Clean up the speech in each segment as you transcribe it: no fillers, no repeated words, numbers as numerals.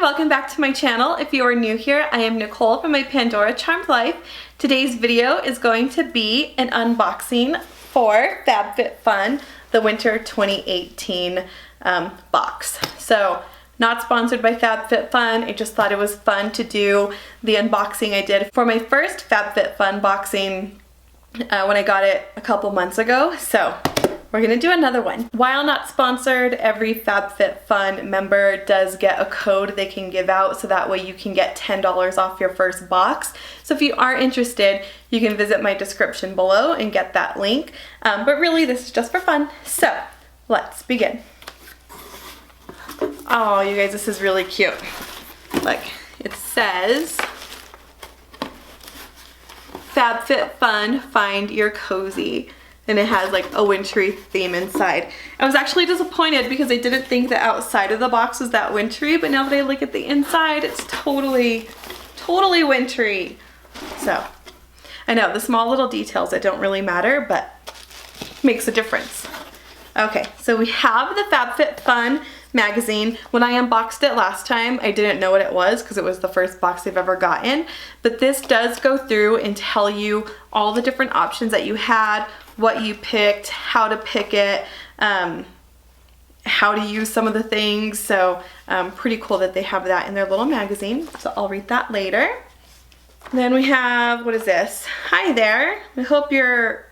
welcome back to my channel. If you are new here, I am Nicole from my Pandora Charmed Life. Today's video is going to be an unboxing for Fabfitfun, the winter 2018 box. So, not sponsored by Fabfitfun, I just thought it was fun to do the unboxing I did for my first Fabfitfun boxing when I got it a couple months ago. So, we're gonna do another one. While not sponsored, every Fabfitfun member does get a code they can give out, so that way you can get $10 off your first box. So if you are interested, you can visit my description below and get that link. But really, this is just for fun. So let's begin. Oh, you guys, this is really cute. Look, it says, Fabfitfun, find your cozy. And it has like a wintry theme inside. I was actually disappointed because I didn't think the outside of the box was that wintry, but now that I look at the inside, it's totally wintry. So, I know, the small little details that don't really matter, but makes a difference. Okay, so we have the Fabfitfun magazine. When I unboxed it last time, I didn't know what it was because it was the first box I've ever gotten. But this does go through and tell you all the different options that you had, what you picked, how to pick it, how to use some of the things. So pretty cool that they have that in their little magazine. So I'll read that later. Then we have, what is this? Hi there. I hope you're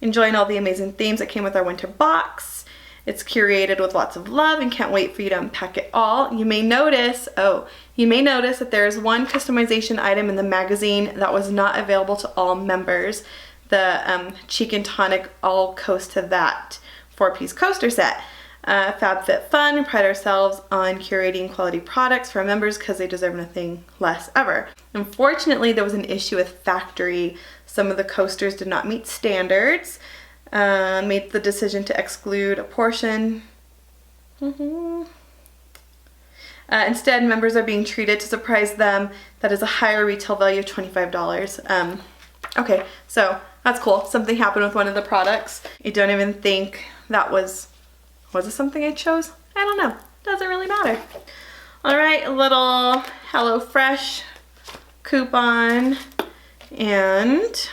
enjoying all the amazing themes that came with our winter box. It's curated with lots of love and can't wait for you to unpack it all. You may notice that there is one customization item in the magazine that was not available to all members. The Cheek and Tonic All Coast to That 4-piece coaster set. Fabfitfun, we pride ourselves on curating quality products for our members because they deserve nothing less ever. Unfortunately, there was an issue with factory. Some of the coasters did not meet standards. Made the decision to exclude a portion. Instead, members are being treated to surprise them. That is a higher retail value of $25. Okay, so that's cool. Something happened with one of the products. I don't even think that was it something I chose? I don't know. Doesn't really matter. All right, a little HelloFresh coupon and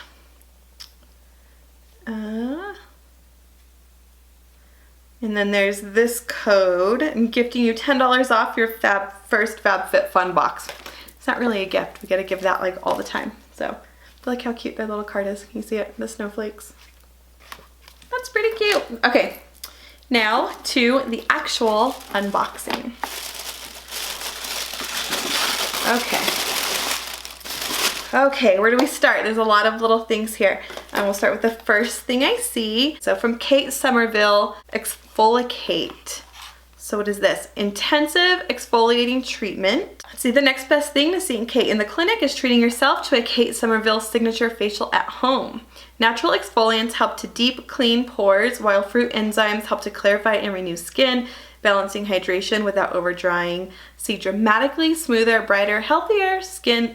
then there's this code. I'm gifting you $10 off your first Fabfitfun box. It's not really a gift. We gotta give that like all the time. So, look how cute their little card is. Can you see it? The snowflakes. That's pretty cute. Okay, now to the actual unboxing. Okay, where do we start? There's a lot of little things here. We'll start with the first thing I see. So from Kate Somerville, Exfoliate. So what is this? Intensive exfoliating treatment. See, the next best thing to seeing Kate in the clinic is treating yourself to a Kate Somerville signature facial at home. Natural exfoliants help to deep clean pores, while fruit enzymes help to clarify and renew skin, balancing hydration without over drying. See dramatically smoother, brighter, healthier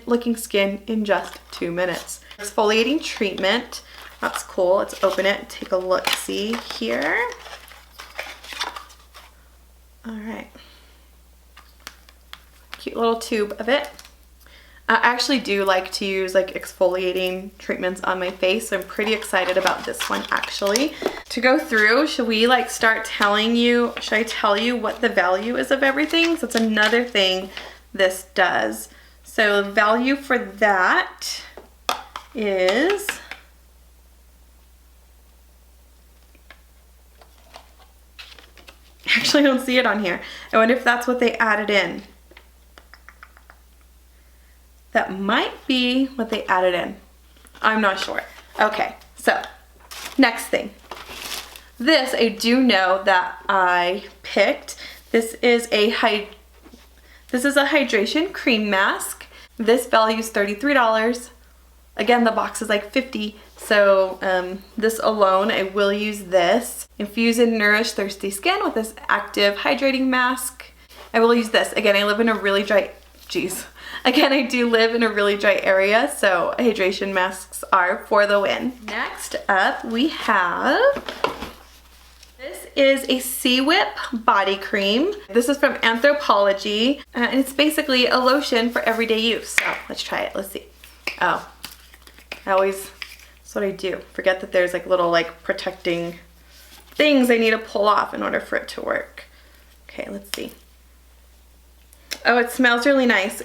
looking skin in just 2 minutes. Exfoliating treatment. That's cool. Let's open it, take a look, see here. All right. Cute little tube of it. I actually do like to use like exfoliating treatments on my face, so I'm pretty excited about this one actually. To go through, should I tell you what the value is of everything? So that's another thing this does. So the value for that is actually I don't see it on here. I wonder if that's what they added in. That might be what they added in. I'm not sure. Okay, so next thing. This I do know that I picked. This is a hydration cream mask. This value is $33. Again, the box is like $50. So this alone, I will use this. Infuse and nourish thirsty skin with this active hydrating mask. I will use this. Again, I live in a really dry, Again, I do live in a really dry area, so hydration masks are for the win. Next up, we have, this is a Sea Whip body cream. This is from Anthropology, and it's basically a lotion for everyday use. So let's try it. Let's see. Oh, that's what I do. Forget that there's like little like protecting things I need to pull off in order for it to work. Okay, let's see. Oh, it smells really nice.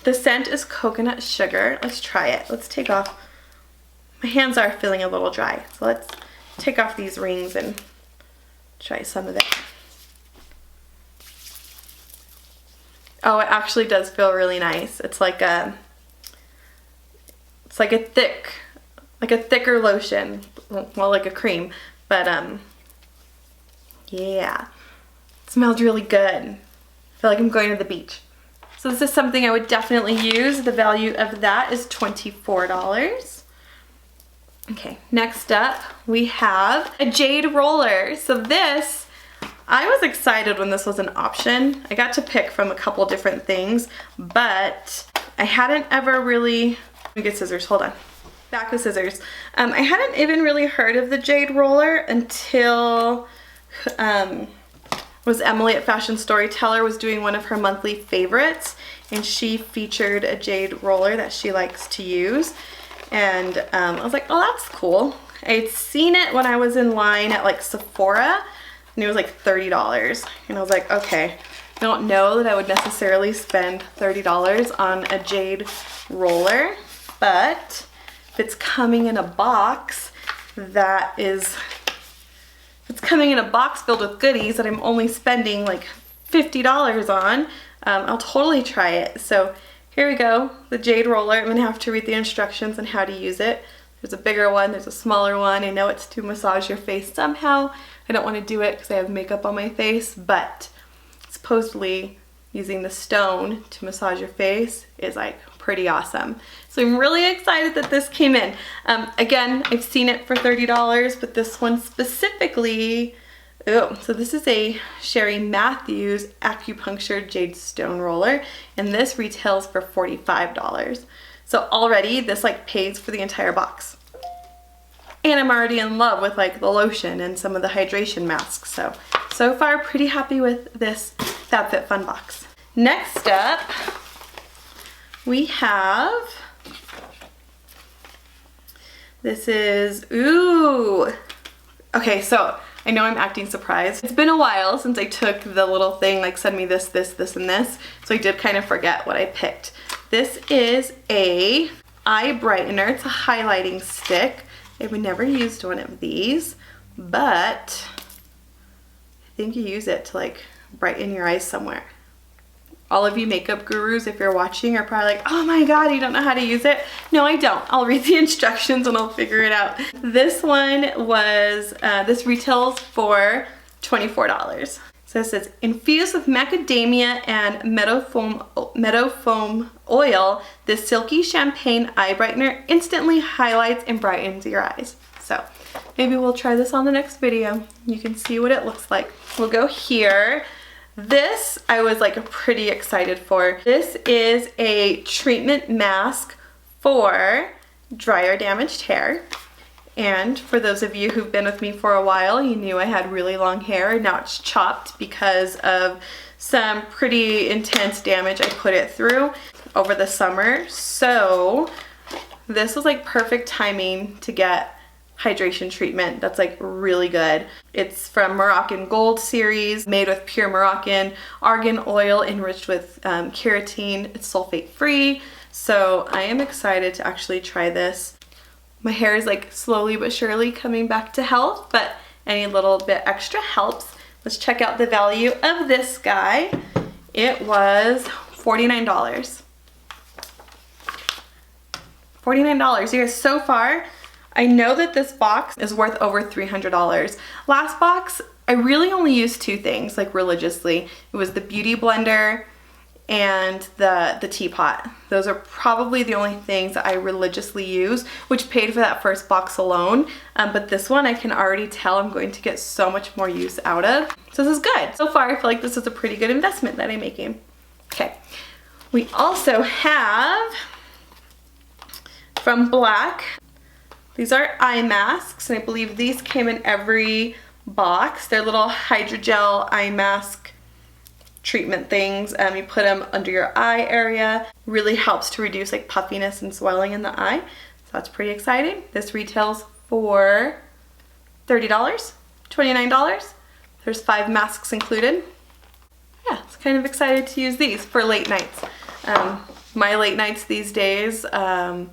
The scent is coconut sugar. Let's try it. Let's take off. My hands are feeling a little dry, so let's take off these rings and try some of it. Oh, it actually does feel really nice. It's like a thicker lotion, well, like a cream, but yeah, it smells really good. I feel like I'm going to the beach. So this is something I would definitely use. The value of that is $24. Okay, next up we have a Jade Roller. So this, I was excited when this was an option. I got to pick from a couple different things, but I hadn't ever really, let me get scissors, hold on. Back with scissors. I hadn't even really heard of the Jade Roller until was Emily at Fashion Storyteller was doing one of her monthly favorites, and she featured a Jade Roller that she likes to use. And I was like, oh, that's cool. I'd seen it when I was in line at like Sephora, and it was like $30. And I was like, okay, I don't know that I would necessarily spend $30 on a Jade Roller, but if it's coming in a box it's coming in a box filled with goodies that I'm only spending like $50 on, I'll totally try it. So here we go, the Jade Roller. I'm gonna have to read the instructions on how to use it. There's a bigger one, there's a smaller one. I know it's to massage your face somehow. I don't want to do it because I have makeup on my face, but supposedly using the stone to massage your face is like pretty awesome. So I'm really excited that this came in. Again, I've seen it for $30, but this one specifically, oh, so this is a Sherry Matthews Acupuncture Jade Stone Roller, and this retails for $45. So already this like pays for the entire box. And I'm already in love with like the lotion and some of the hydration masks. So far pretty happy with this Fabfitfun box. Next up, we have, this is, ooh. Okay, so I know I'm acting surprised. It's been a while since I took the little thing, like send me this, this, this, and this. So I did kind of forget what I picked. This is a eye brightener. It's a highlighting stick. I've never used one of these, but I think you use it to like brighten your eyes somewhere. All of you makeup gurus, if you're watching, are probably like, oh my god, you don't know how to use it. No, I don't. I'll read the instructions and I'll figure it out. This one was, this retails for $24. So it says, infused with macadamia and meadow foam oil, this silky champagne eye brightener instantly highlights and brightens your eyes. So maybe we'll try this on the next video. You can see what it looks like. We'll go here. This I was like pretty excited for. This is a treatment mask for dry or damaged hair. And for those of you who've been with me for a while, you knew I had really long hair. Now it's chopped because of some pretty intense damage I put it through over the summer. So this was like perfect timing to get hydration treatment that's like really good. It's from Moroccan Gold series, made with pure Moroccan argan oil enriched with keratin. It's sulfate free. So I am excited to actually try this. My hair is like slowly but surely coming back to health, but any little bit extra helps. Let's check out the value of this guy. It was $49. $49. You guys, so far, I know that this box is worth over $300. Last box, I really only used two things, like religiously. It was the beauty blender and the teapot. Those are probably the only things that I religiously use, which paid for that first box alone. But this one, I can already tell I'm going to get so much more use out of. So this is good. So far, I feel like this is a pretty good investment that I'm making. Okay. We also have, from Black, These are eye masks, and I believe these came in every box. They're little hydrogel eye mask treatment things. You put them under your eye area. Really helps to reduce like puffiness and swelling in the eye. So that's pretty exciting. This retails for $30, $29. There's 5 masks included. Yeah, I was kind of excited to use these for late nights. My late nights these days are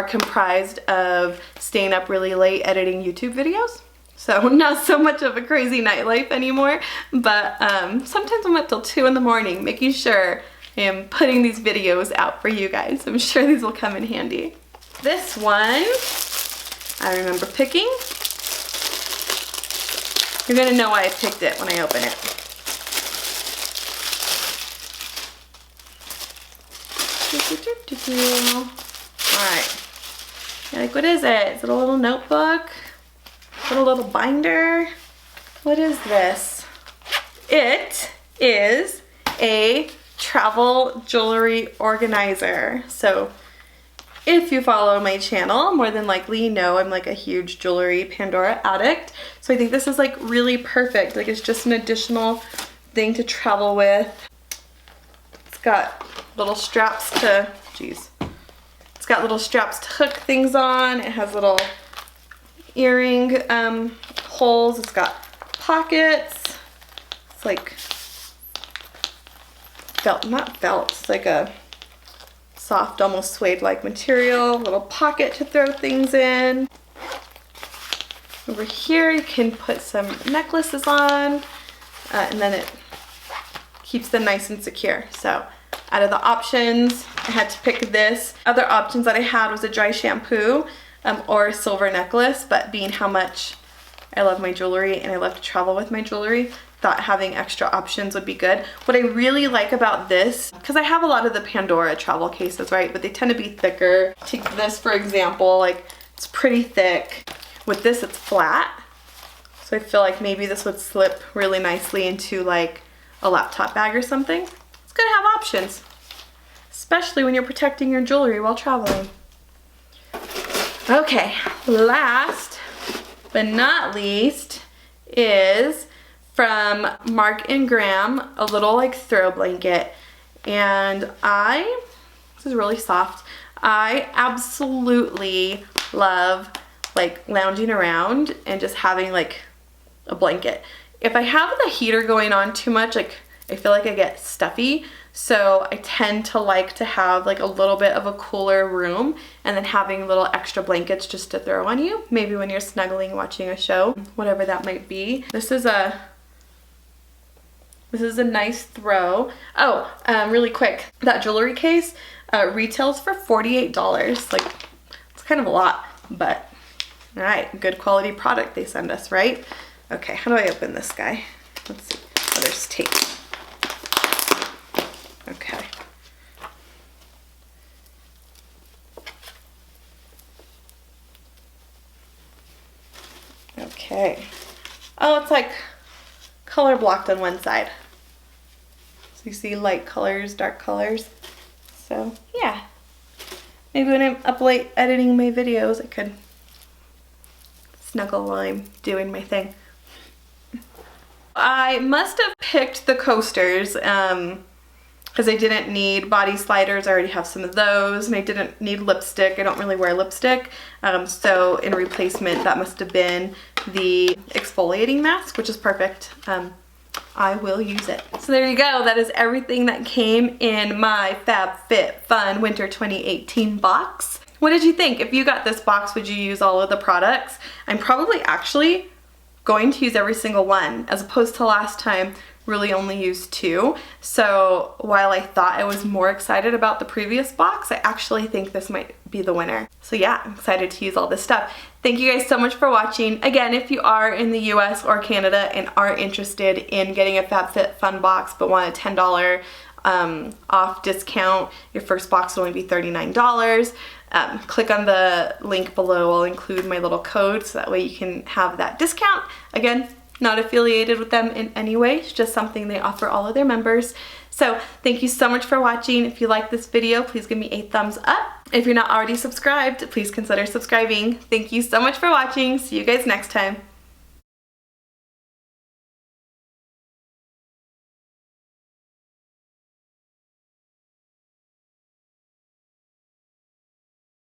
comprised of staying up really late editing YouTube videos. So not so much of a crazy nightlife anymore, but sometimes I'm up till 2 in the morning making sure I am putting these videos out for you guys. I'm sure these will come in handy. This one, I remember picking. You're gonna know why I picked it when I open it. Alright. Like, what is it? Is it a little notebook? Is it a little binder? What is this? It is a travel jewelry organizer. So if you follow my channel, more than likely you know I'm like a huge jewelry Pandora addict. So I think this is like really perfect. Like, it's just an additional thing to travel with. It's got little straps to, it's got little straps to hook things on. It has little earring holes. It's got pockets. It's like felt, not felt, it's like a soft, almost suede-like material. Little pocket to throw things in. Over here you can put some necklaces on, and then it keeps them nice and secure. So out of the options, I had to pick this. Other options that I had was a dry shampoo or a silver necklace, but being how much I love my jewelry and I love to travel with my jewelry, thought having extra options would be good. What I really like about this, because I have a lot of the Pandora travel cases, right? But they tend to be thicker. Take this for example, like it's pretty thick. With this, it's flat. So I feel like maybe this would slip really nicely into like a laptop bag or something. It's good to have options, especially when you're protecting your jewelry while traveling. Okay, last but not least is from Mark & Graham, a little like throw blanket. And this is really soft. I absolutely love like lounging around and just having like a blanket. If I have the heater going on too much, like I feel like I get stuffy. So I tend to like to have like a little bit of a cooler room and then having little extra blankets just to throw on you. Maybe when you're snuggling watching a show, whatever that might be. This is a nice throw. Oh, really quick, that jewelry case retails for $48. Like, it's kind of a lot, but all right, good quality product they send us, right? Okay, how do I open this guy? Let's see. Oh, there's tape. Okay. Okay. Oh, it's like color blocked on one side. So you see light colors, dark colors. So yeah. Maybe when I'm up late editing my videos, I could snuggle while I'm doing my thing. I must have picked the coasters because I didn't need body sliders. I already have some of those, and I didn't need lipstick. I don't really wear lipstick. So in replacement, that must have been the exfoliating mask, which is perfect. I will use it. So there you go. That is everything that came in my Fabfitfun Winter 2018 box. What did you think? If you got this box, would you use all of the products? I'm probably actually going to use every single one, as opposed to last time really only used 2. So while I thought I was more excited about the previous box, I actually think this might be the winner. So yeah, I'm excited to use all this stuff. Thank you guys so much for watching. Again, if you are in the US or Canada and are interested in getting a Fabfitfun box but want a $10 off discount, your first box will only be $39. Click on the link below. I'll include my little code so that way you can have that discount. Again, not affiliated with them in any way. It's just something they offer all of their members. So thank you so much for watching. If you like this video, please give me a thumbs up. If you're not already subscribed, please consider subscribing. Thank you so much for watching. See you guys next time.